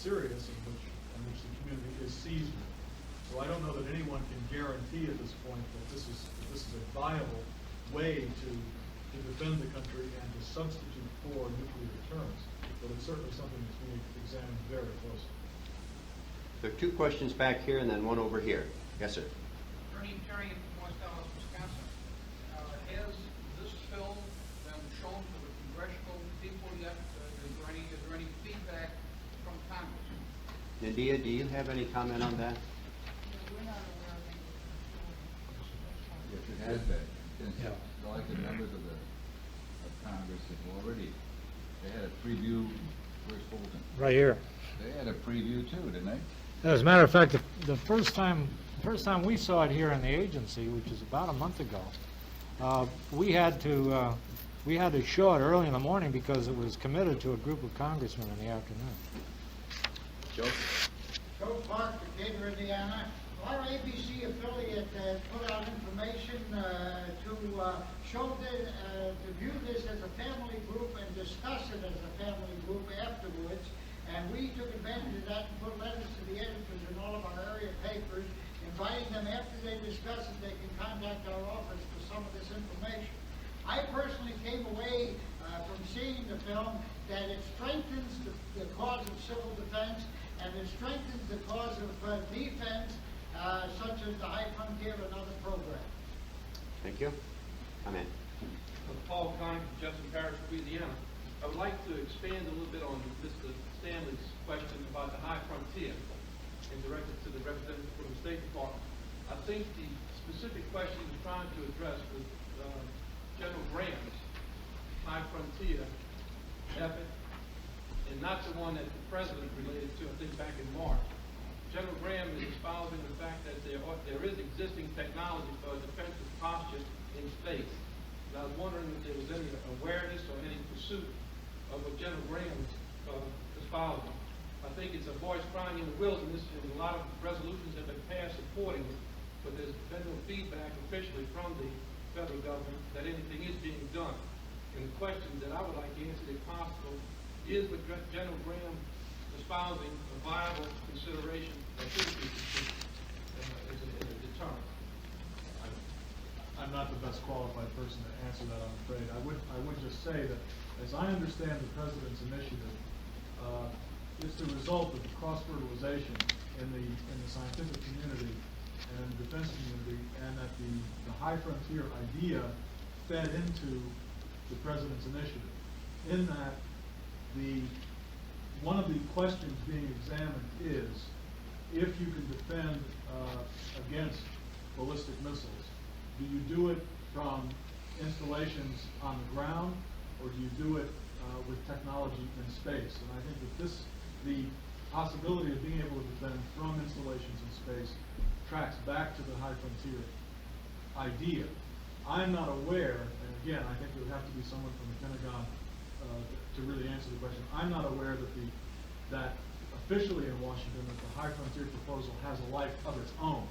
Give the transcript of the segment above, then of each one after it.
serious and which the community is seized with. So I don't know that anyone can guarantee at this point that this is a viable way to defend the country and to substitute for nuclear deterrence. But it's certainly something that's being examined very closely. There are two questions back here and then one over here. Yes, sir. Attorney Terry from West Dallas, Wisconsin. Has this film been shown to the congressional people yet? Is there any feedback from Congress? Nadia, do you have any comment on that? We're not aware of any. Yes, it has been. Since the elected members of Congress have already, they had a preview. Where's Holden? Right here. They had a preview too, didn't they? As a matter of fact, the first time we saw it here in the agency, which is about a month ago, we had to show it early in the morning because it was committed to a group of congressmen in the afternoon. Joe? Joe Clark, Decatur, Indiana. Our ABC affiliate put out information to show to view this as a family group and discuss it as a family group afterwards. And we took advantage of that and put letters to the editors in all of our area papers, inviting them after they discuss it, they can contact our office for some of this information. I personally came away from seeing the film that it strengthens the cause of civil defense and it strengthens the cause of defense, such as the High Frontier and other programs. Thank you. Comment. Paul Klein from Jefferson Parish, Louisiana. I would like to expand a little bit on Mr. Stanley's question about the High Frontier and direct it to the representative from the State Department. I think the specific question he's trying to address was General Graham's High Frontier effort, and not the one that the President related to, I think, back in March. General Graham is espousing the fact that there is existing technology for a defensive posture in space. And I was wondering if there was any awareness or any pursuit of what General Graham is espousing. I think it's a voice crying in the wilderness, and a lot of resolutions have been passed supporting it, but there's been no feedback officially from the federal government that anything is being done. And the question that I would like answered, if possible, is what General Graham espousing a viable consideration that should be considered as a deterrent? I'm not the best qualified person to answer that, I'm afraid. I would just say that, as I understand the President's initiative, it's the result of cross-fertilization in the scientific community and the defense community, and that the High Frontier idea fed into the President's initiative. In that, one of the questions being examined is, if you can defend against ballistic missiles, do you do it from installations on the ground, or do you do it with technology in space? And I think that the possibility of being able to defend from installations in space tracks back to the High Frontier idea. I'm not aware, and again, I think it would have to be someone from the Pentagon to really answer the question. I'm not aware that officially in Washington that the High Frontier proposal has a life of its own.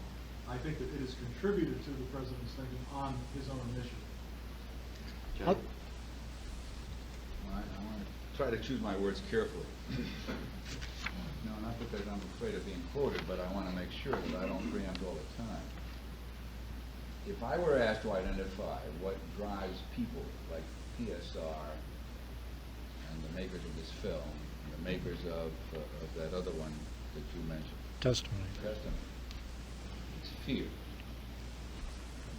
I think that it has contributed to the President's thinking on his own initiative. John? I want to try to choose my words carefully. No, not because I'm afraid of being quoted, but I want to make sure that I don't preempt all the time. If I were asked to identify what drives people like PSR and the makers of this film, and the makers of that other one that you mentioned, Testimony. it's fear.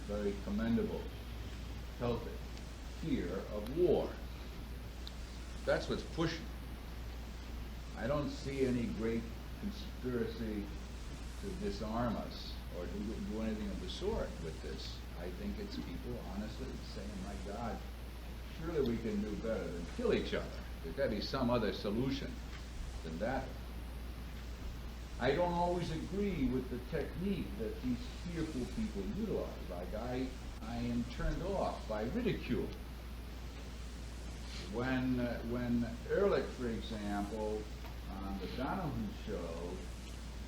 A very commendable, healthy fear of war. That's what's pushing. I don't see any great conspiracy to disarm us or to do anything of the sort with this. I think it's people honestly saying, my God, surely we can do better than kill each other. There's got to be some other solution than that. I don't always agree with the technique that these fearful people utilize. Like I am turned off by ridicule. When Ehrlich, for example, on the Donahue show,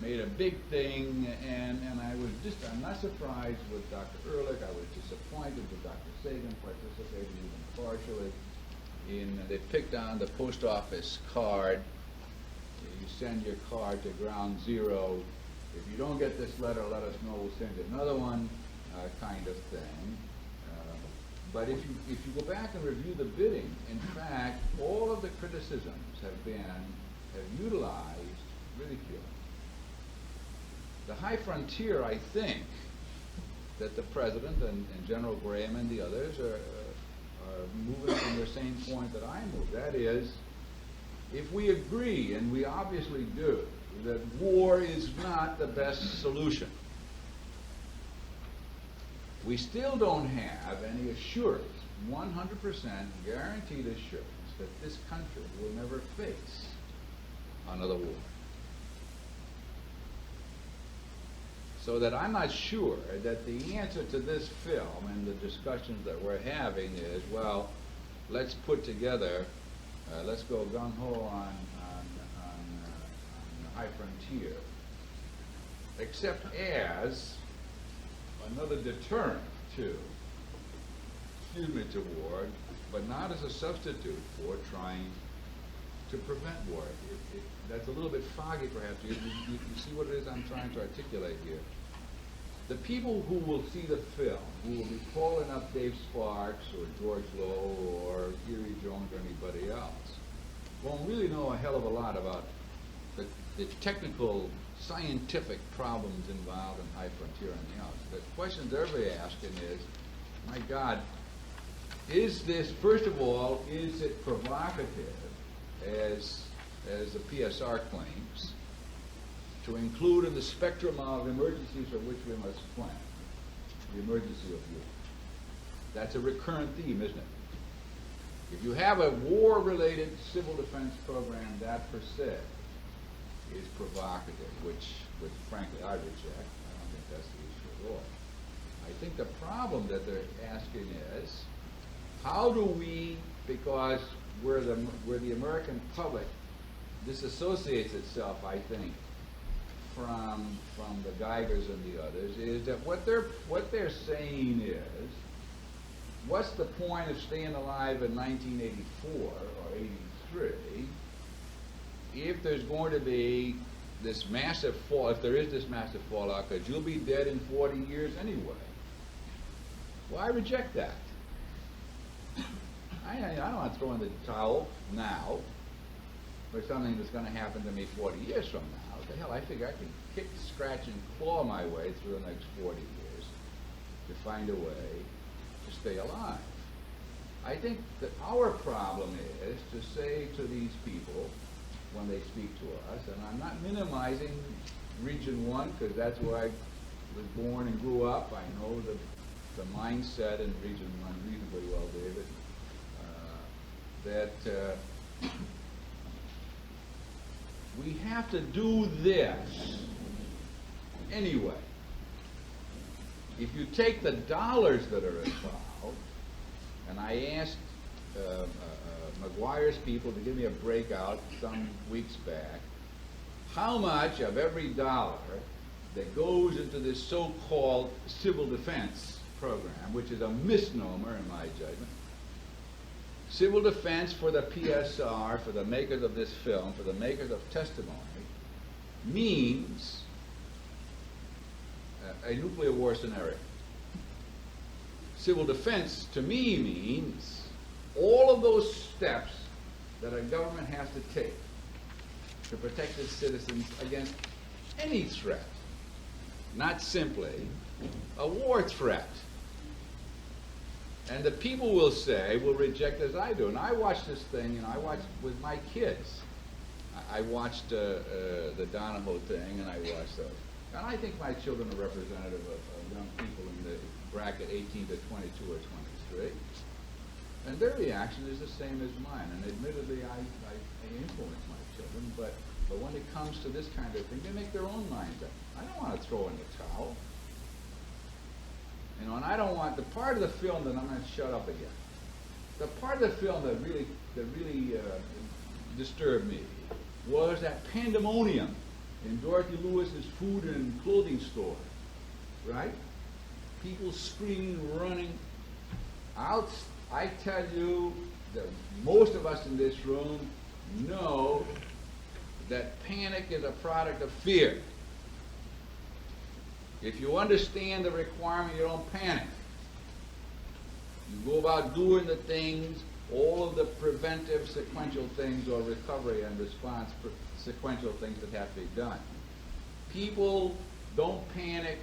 made a big thing, and I'm not surprised with Dr. Ehrlich. I was disappointed with Dr. Sagan participating even partially. They picked on the post office card. You send your car to ground zero. If you don't get this letter, let us know, we'll send you another one, kind of thing. But if you go back and review the bidding, in fact, all of the criticisms have utilized ridicule. The high frontier, I think, that the President and General Graham and the others are moving from the same point that I moved. That is, if we agree, and we obviously do, that war is not the best solution, we still don't have any assurance, 100% guaranteed assurance, that this country will never face another war. So that I'm not sure that the answer to this film and the discussions that we're having is, well, let's put together, let's go gung-ho on the high frontier, except as another deterrent to war, but not as a substitute for trying to prevent war. That's a little bit foggy, perhaps. You see what it is I'm trying to articulate here. The people who will see the film, who will be calling up Dave Sparks or George Lowe or Erie Jones or anybody else, won't really know a hell of a lot about the technical, scientific problems involved in high frontier and anything else. The question they're really asking is, my God, is this, first of all, is it provocative, as the PSR claims, to include in the spectrum of emergencies for which we must plan, the emergency of war? That's a recurrent theme, isn't it? If you have a war-related civil defense program, that per se is provocative, which frankly I reject. I don't think that's the issue at all. I think the problem that they're asking is, how do we, because where the American public disassociates itself, I think, from the Geigers and the others, is that what they're saying is, what's the point of staying alive in 1984 or 83 if there's going to be this massive fall, if there is this massive fallout, because you'll be dead in 40 years anyway? Well, I reject that. I don't want to throw in the towel now for something that's going to happen to me 40 years from now. What the hell, I figure I can kick, scratch, and claw my way through the next 40 years to find a way to stay alive. I think that our problem is to say to these people when they speak to us, and I'm not minimizing Region 1, because that's where I was born and grew up. I know the mindset in Region 1 reasonably well, David, that we have to do this anyway. If you take the dollars that are involved, and I asked McGuire's people to give me a breakout some weeks back, how much of every dollar that goes into this so-called civil defense program, which is a misnomer in my judgment, civil defense for the PSR, for the makers of this film, for the makers of testimony, means a nuclear war scenario. Civil defense, to me, means all of those steps that a government has to take to protect its citizens against any threat, not simply a war threat. And the people will say, will reject as I do. And I watched this thing, and I watched with my kids. I watched the Donahoe thing, and I watched those. And I think my children are representative of young people in the bracket 18 to 22 or 23. And their reaction is the same as mine. And admittedly, I influence my children, but when it comes to this kind of thing, they make their own minds up. I don't want to throw in the towel. You know, and I don't want, the part of the film that I'm going to shut up again, the part of the film that really disturbed me was that pandemonium in Dorothy Lewis's food and clothing store, right? People screaming, running. I tell you that most of us in this room know that panic is a product of fear. If you understand the requirement, you don't panic. You go about doing the things, all of the preventive sequential things or recovery and response sequential things that have to be done. People don't panic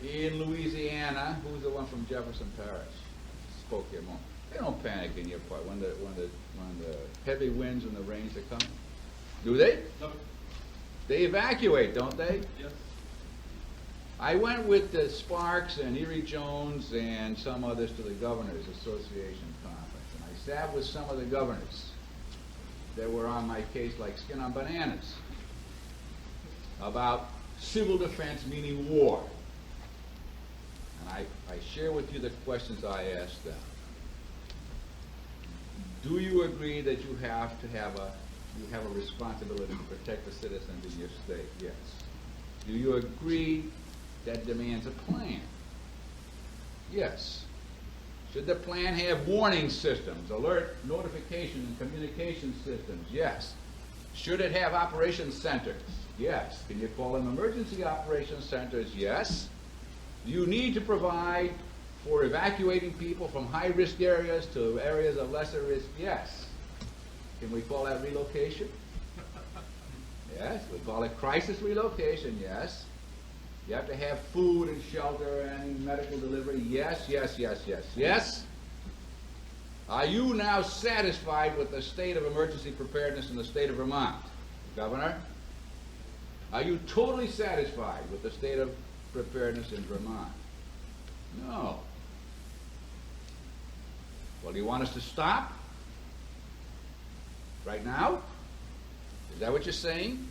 in Louisiana. Who's the one from Jefferson Parish? Spoke here a moment. They don't panic in your part when the heavy winds and the rains are coming. Do they? No. They evacuate, don't they? Yes. I went with Sparks and Erie Jones and some others to the Governors Association conference, and I sat with some of the governors that were on my case like skin on bananas about civil defense, meaning war. And I share with you the questions I asked them. Do you agree that you have a responsibility to protect the citizens in your state? Yes. Do you agree that demands a plan? Yes. Should the plan have warning systems, alert, notification, and communication systems? Yes. Should it have operations centers? Yes. Can you call them emergency operations centers? Yes. Do you need to provide for evacuating people from high-risk areas to areas of lesser risk? Yes. Can we call that relocation? Yes. We call it crisis relocation? Yes. You have to have food and shelter and medical delivery? Yes, yes, yes, yes, yes. Are you now satisfied with the state of emergency preparedness in the state of Vermont, Governor? Are you totally satisfied with the state of preparedness in Vermont? No. Well, do you want us to stop? Right now? Is that what you're saying?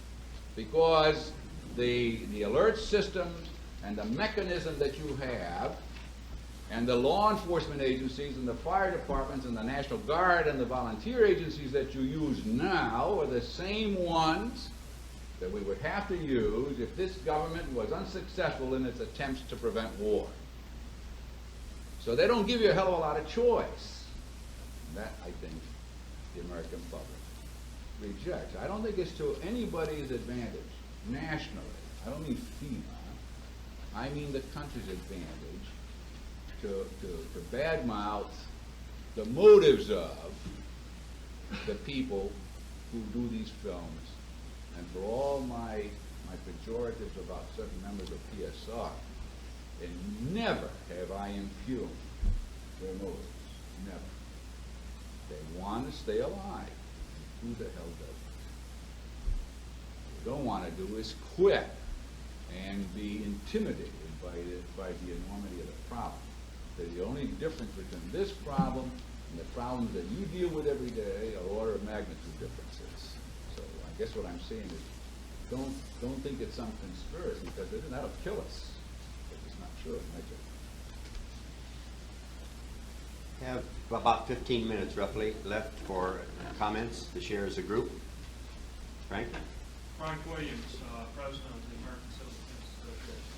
Because the alert systems and the mechanism that you have and the law enforcement agencies and the fire departments and the National Guard and the volunteer agencies that you use now are the same ones that we would have to use if this government was unsuccessful in its attempts to prevent war. So they don't give you a hell of a lot of choice. That, I think, the American public rejects. I don't think it's to anybody's advantage nationally. I don't mean FEMA. I mean the country's advantage to badmouth the motives of the people who do these films. And for all my pejoratives about certain members of PSR, and never have I impugned their motives. Never. They want to stay alive. Who the hell does it? What they don't want to do is quit and be intimidated by the enormity of the problem. That the only difference between this problem and the problems that you deal with every day are order of magnitude differences. So I guess what I'm saying is don't think it's some conspiracy, because that'll kill us. It's not true, imagine. Have about 15 minutes roughly left for comments to share as a group. Frank? Frank Williams, President of the American Civil Defense Association.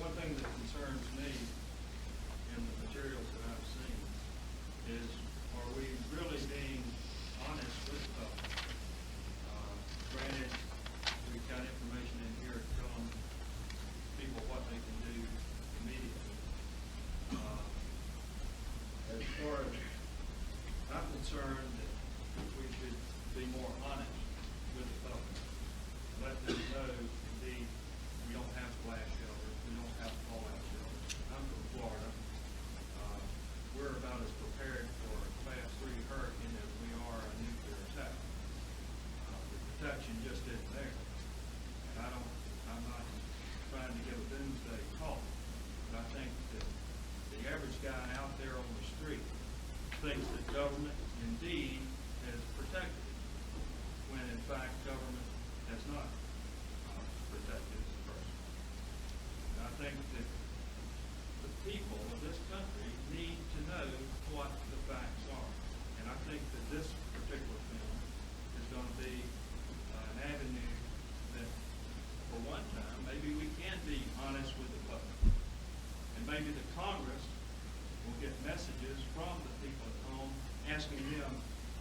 One thing that concerns me in the materials that I've seen is, are we really being honest with the public? Granted, we've got information in here telling people what they can do immediately. As far as I'm concerned, that we should be more honest with the public. Let them know, indeed, we don't have glass shelters, we don't have fallout shelters. I'm from Florida. We're about as prepared for a Class 3 hurricane as we are a nuclear attack. The protection just isn't there. And I'm not trying to give a doomsday call, but I think that the average guy out there on the street thinks that government indeed has protected him, when in fact government has not protected the person. And I think that the people of this country need to know what the facts are. And I think that this particular film is going to be an avenue that, for one time, maybe we can be honest with the public. And maybe the Congress will get messages from the people at home asking them,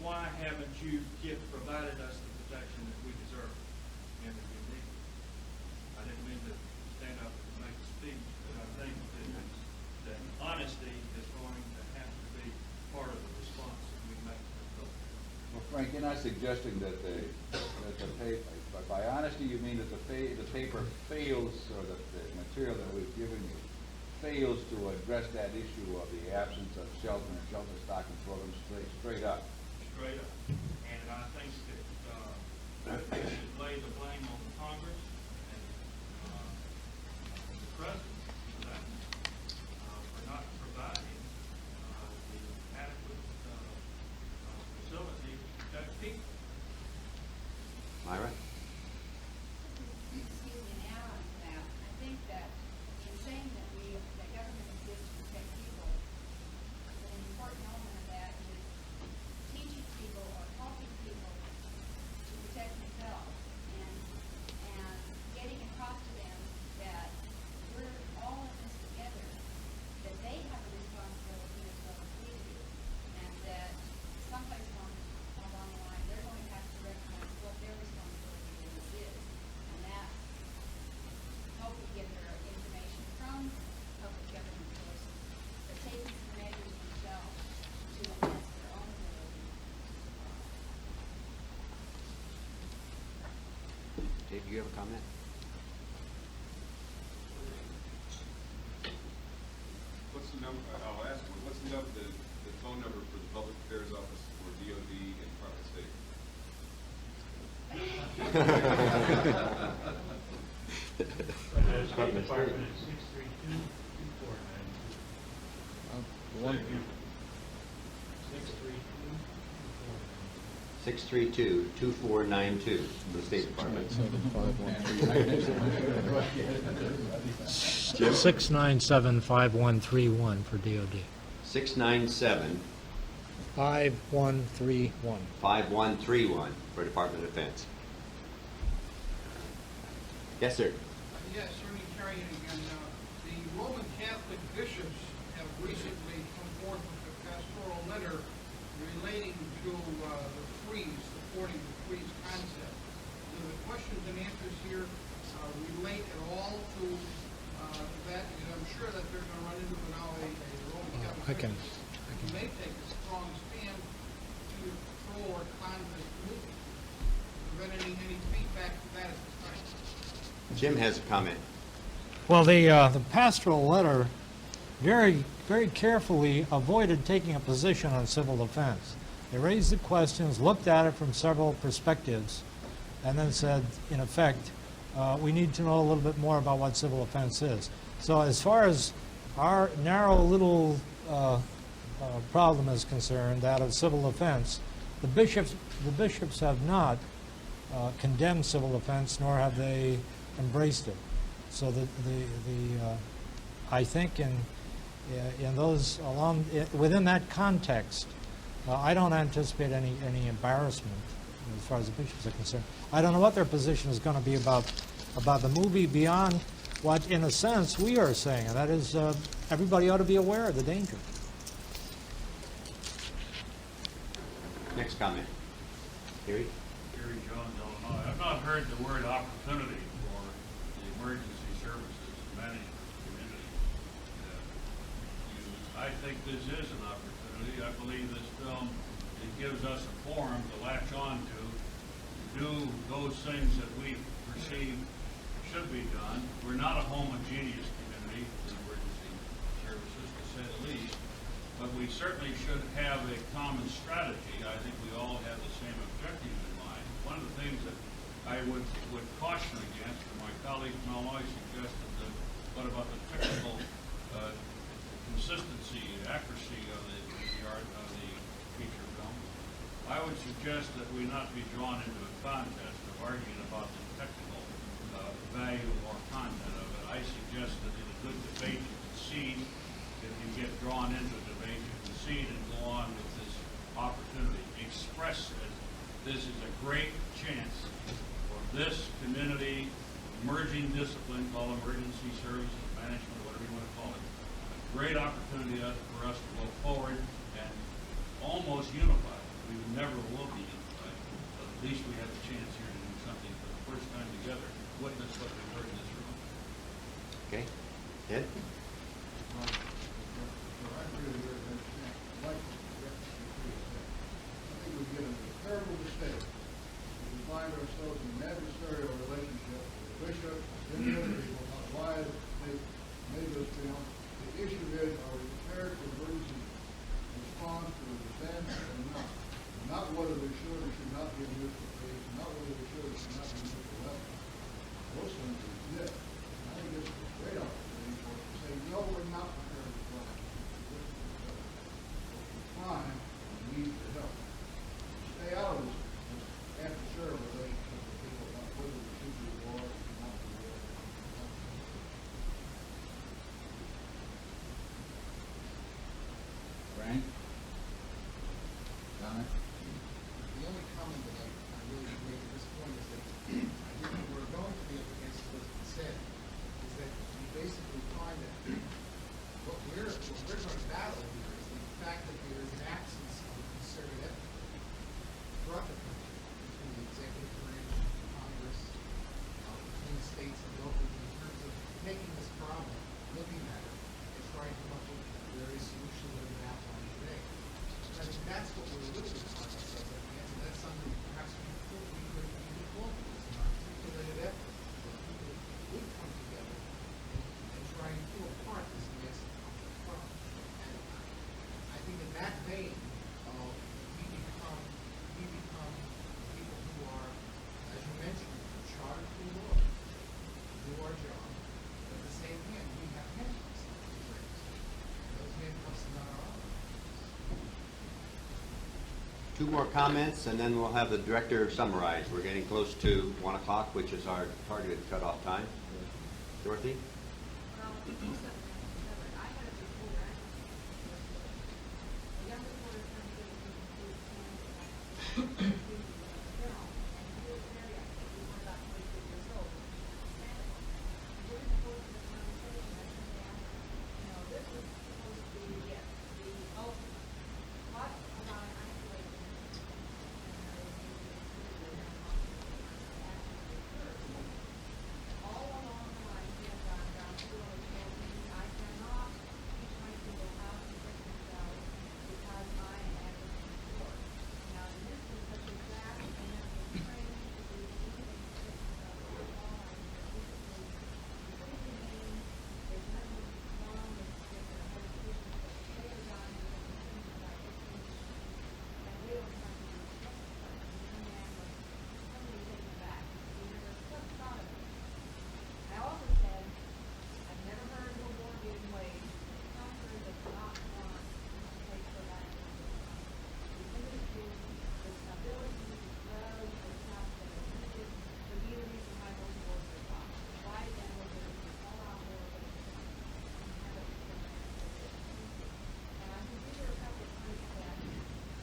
why haven't you provided us the protection that we deserve? Frank, you're not suggesting that the paper, by honesty, you mean that the paper fails, or the material that we've given you fails to address that issue of the absence of shelter and shelter stocking programs straight up? Straight up. And I think that they should lay the blame on Congress and the President for that, for not providing the adequate facility to protect people. Myra? Excuse me, an add-on to that. I think that in saying that that government exists to protect people, an important element of that is teaching people or helping people to protect themselves and getting across to them that we're all in this together, that they have a responsibility as well as we do, and that someplace along the line, they're going to have to recognize what their responsibility is, and that's helping get their information from public government sources, but taking some measures themselves to enhance their own ability to survive. Dave, do you have a comment? What's the number, I'll ask, what's the number, the phone number for the Public Affairs Office for DOD and Department of State? Department is 632-249. 632-2492 for the State Department. 697-5131 for DOD. 697-5131 5131. for Department of Defense. Yes, sir. Yes, Attorney Carrion again. The Roman Catholic bishops have recently come forth with a pastoral letter relating to the freeze, supporting the freeze concept. Do the questions and answers here relate at all to that? Because I'm sure that they're going to run into now a Roman Catholic I can- who may take a strong stand to pro or con this movement. Have there been any feedback to that at this time? Jim has a comment. Well, the pastoral letter very carefully avoided taking a position on civil defense. They raised the questions, looked at it from several perspectives, and then said, in effect, we need to know a little bit more about what civil offense is. So as far as our narrow little problem is concerned, that of civil offense, the bishops have not condemned civil offense, nor have they embraced it. So I think in those within that context, I don't anticipate any embarrassment as far as the bishops are concerned. I don't know what their position is going to be about the movie beyond what, in a sense, we are saying, and that is everybody ought to be aware of the danger. Next comment. Gary? Gary Jones, Illinois. I've not heard the word opportunity for the emergency services management community used. I think this is an opportunity. I believe this film, it gives us a forum to latch on to do those things that we perceive should be done. We're not a homogeneous community in emergency services, to say the least, but we certainly should have a common strategy. I think we all have the same objectives in mind. One of the things that I would caution against, and my colleague from Illinois suggested that, what about the technical consistency, accuracy of the feature film? I would suggest that we not be drawn into a contest of arguing about the technical value or content of it. I suggest that in a good debate you concede. If you get drawn into a debate, you concede and go on with this opportunity. Express that this is a great chance for this community, emerging discipline called emergency services management, whatever you want to call it. A great opportunity for us to go forward and almost unify. We never will be unified, but at least we have a chance here to do something for the first time together. Witness what we've heard in this room. Okay. Ed? I agree with you. I think we've given a terrible Two more comments, and then we'll have the director summarize. We're getting close to 1 o'clock, which is our targeted cutoff time. Dorothy? Well, you said that, I had a report, a young reporter trying to get into the film, and he was very upset. He was about 23 years old. And during the course of the conversation, I simply asked him, you know, this was supposed to be, yes, the ultimate. What about an isolated incident? All along the line, he has gone down through and told me, I cannot teach my people how to protect themselves because I am at risk of war. Now, this is such a vast, and then the training to do anything to protect themselves, all I am basically completely mean, there's nothing wrong with this education, but they are dying because of things like education, and we don't have to do protect themselves. And the young man was totally taken aback. He never thought of it. I also said, I've never heard of a war being waged. The country does not want to take for that. The industry, the stability, the drugs, the stuff that are needed, would be the reason why those wars are fought. Why then would there be all out war that is have it and I think these are a couple of points that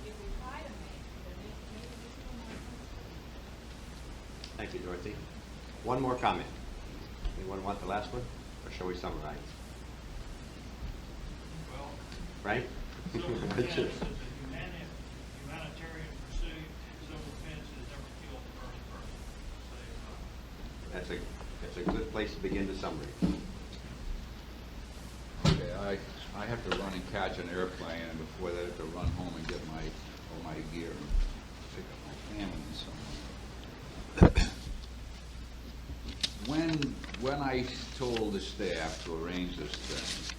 if we try to make, then maybe we feel more comfortable. Thank you, Dorothy. One more comment. Anyone want the last one, or shall we summarize? Well, Right? civil defense is a humanitarian pursuit. Civil defense has never killed the first person. That's a good place to begin the summary. Okay, I have to run and catch an airplane, and before that I have to run home and get all my gear and pick up my family and so on. When I told the staff to arrange this thing,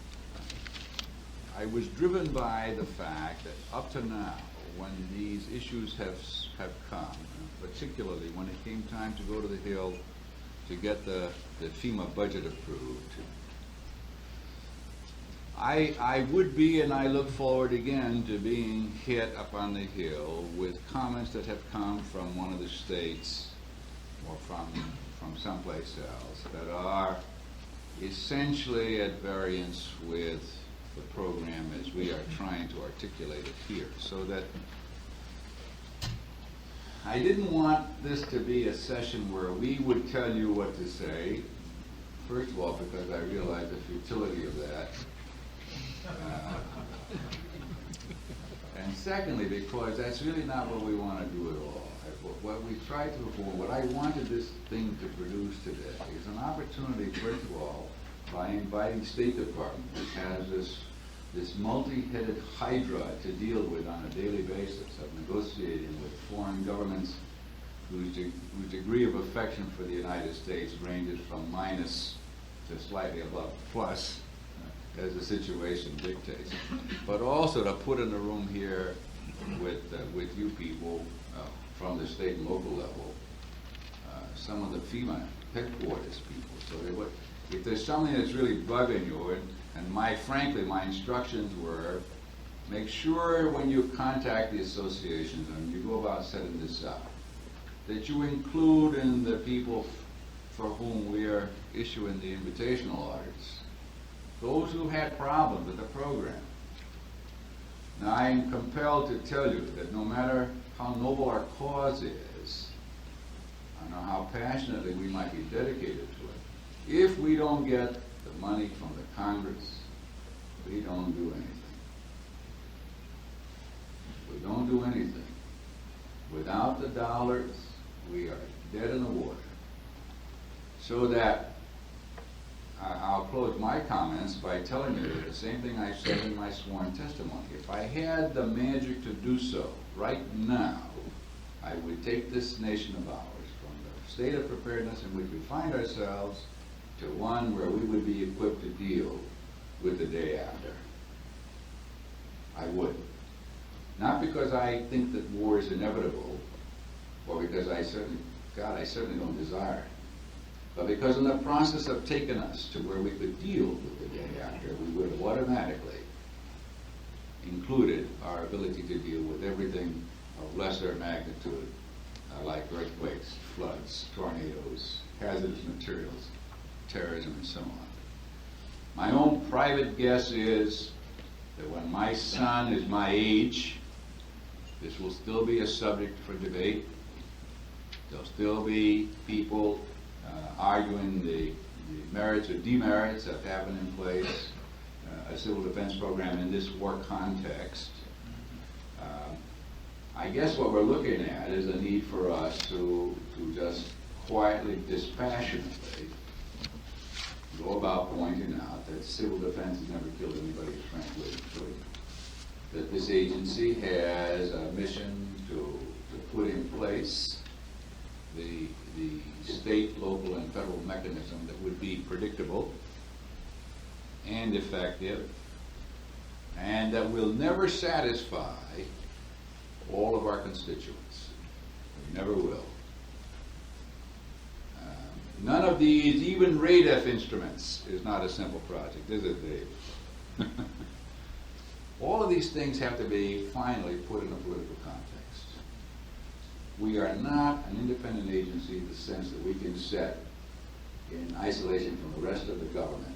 I was driven by the fact that up to now, when these issues have come, particularly when it came time to go to the Hill to get the FEMA budget approved, I would be, and I look forward again to being hit up on the Hill with comments that have come from one of the states or from someplace else that are essentially at variance with the program as we are trying to articulate it here. So that I didn't want this to be a session where we would tell you what to say. First of all, because I realize the futility of that. And secondly, because that's really not what we want to do at all. What we tried to avoid, what I wanted this thing to produce today is an opportunity, first of all, by inviting State Department, which has this multi-headed hydra to deal with on a daily basis of negotiating with foreign governments whose degree of affection for the United States ranges from minus to slightly above plus, as the situation dictates. But also to put in the room here with you people from the state and local level, some of the FEMA headquarters people. So if there's something that's really bugging you, and frankly, my instructions were, make sure when you contact the associations and you go about setting this up, that you include in the people for whom we are issuing the invitational orders, those who had problems with the program. Now, I am compelled to tell you that no matter how noble our cause is, I know how passionately we might be dedicated to it, if we don't get the money from the Congress, we don't do anything. We don't do anything. Without the dollars, we are dead in the water. So that I'll close my comments by telling you the same thing I said in my sworn testimony. If I had the magic to do so right now, I would take this nation of ours from the state of preparedness in which we find ourselves to one where we would be equipped to deal with the day after. I would. Not because I think that war is inevitable, or because I certainly don't desire it, but because in the process of taking us to where we could deal with the day after, we would have automatically included our ability to deal with everything of lesser magnitude, like earthquakes, floods, tornadoes, hazardous materials, terrorism, and so on. My own private guess is that when my son is my age, this will still be a subject for debate. There'll still be people arguing the merits or demerits of having in place a civil defense program in this war context. I guess what we're looking at is a need for us to just quietly, dispassionately go about pointing out that civil defense has never killed anybody, frankly, that this agency has a mission to put in place the state, local, and federal mechanism that would be predictable and effective, and that will never satisfy all of our constituents. We never will. None of these, even RADF instruments, is not a simple project, is it, Dave? All of these things have to be finally put in a political context. We are not an independent agency in the sense that we can set, in isolation from the rest of the government,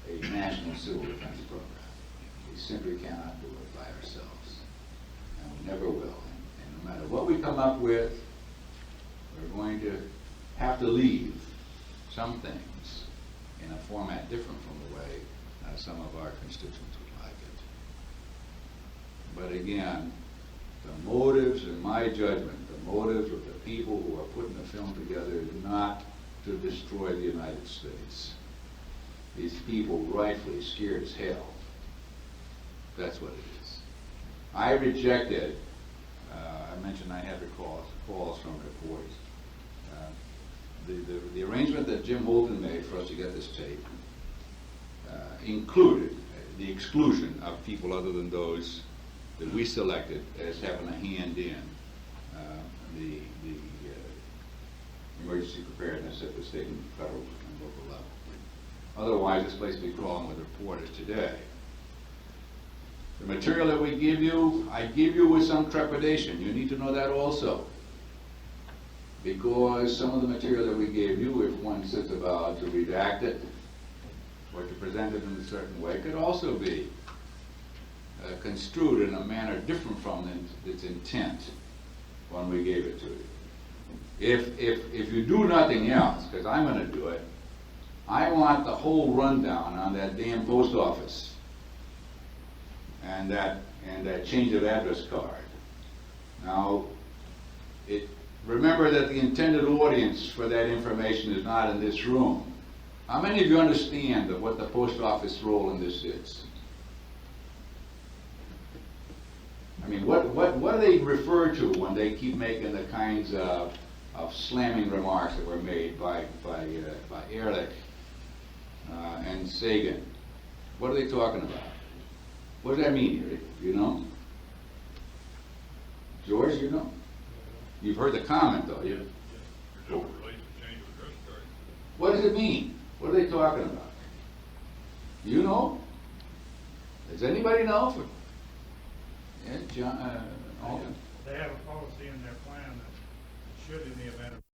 a national civil defense program. We simply cannot do it by ourselves, and we never will. And no matter what we come up with, we're going to have to leave some things in a format different from the way some of our constituents would like it. But again, the motives, in my judgment, the motives of the people who are putting the film together is not to destroy the United States. These people rightfully scared as hell. That's what it is. I rejected, I mentioned I had calls from reporters. The arrangement that Jim Holton made for us to get this tape included the exclusion of people other than those that we selected as having a hand in the emergency preparedness at the state and federal and local level. Otherwise, this place would be crawling with reporters today. The material that we give you, I give you with some trepidation. You need to know that also. Because some of the material that we gave you, if one sits about to redact it or to present it in a certain way, could also be construed in a manner different from its intent when we gave it to you. If you do nothing else, because I'm going to do it, I want the whole rundown on that damn post office and that change of address card. Now, remember that the intended audience for that information is not in this room. How many of you understand what the post office role in this is? I mean, what do they refer to when they keep making the kinds of slamming remarks that were made by Ehrlich and Sagan? What are they talking about? What does that mean, Ehrlich? You know? George, you know? You've heard the comment, though. What does it mean? What are they talking about? You know? Does anybody know? Yeah, John, Alden? They have a policy in their plan that should, in the event of